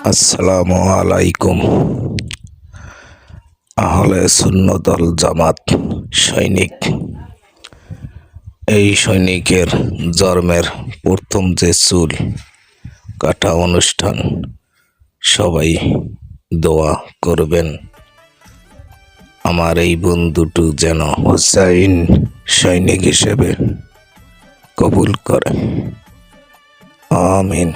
আসসালামু আলাইকুম। আহলে সুন্নতল জামাত সৈনিক, এই সৈনিকের জন্মের প্রথম যে চুল কাটা অনুষ্ঠান, সবাই দোয়া করবেন আমার এই বন্ধুটু যেন হুসাইন সৈনিক হিসেবে কবুল করে। আমিন।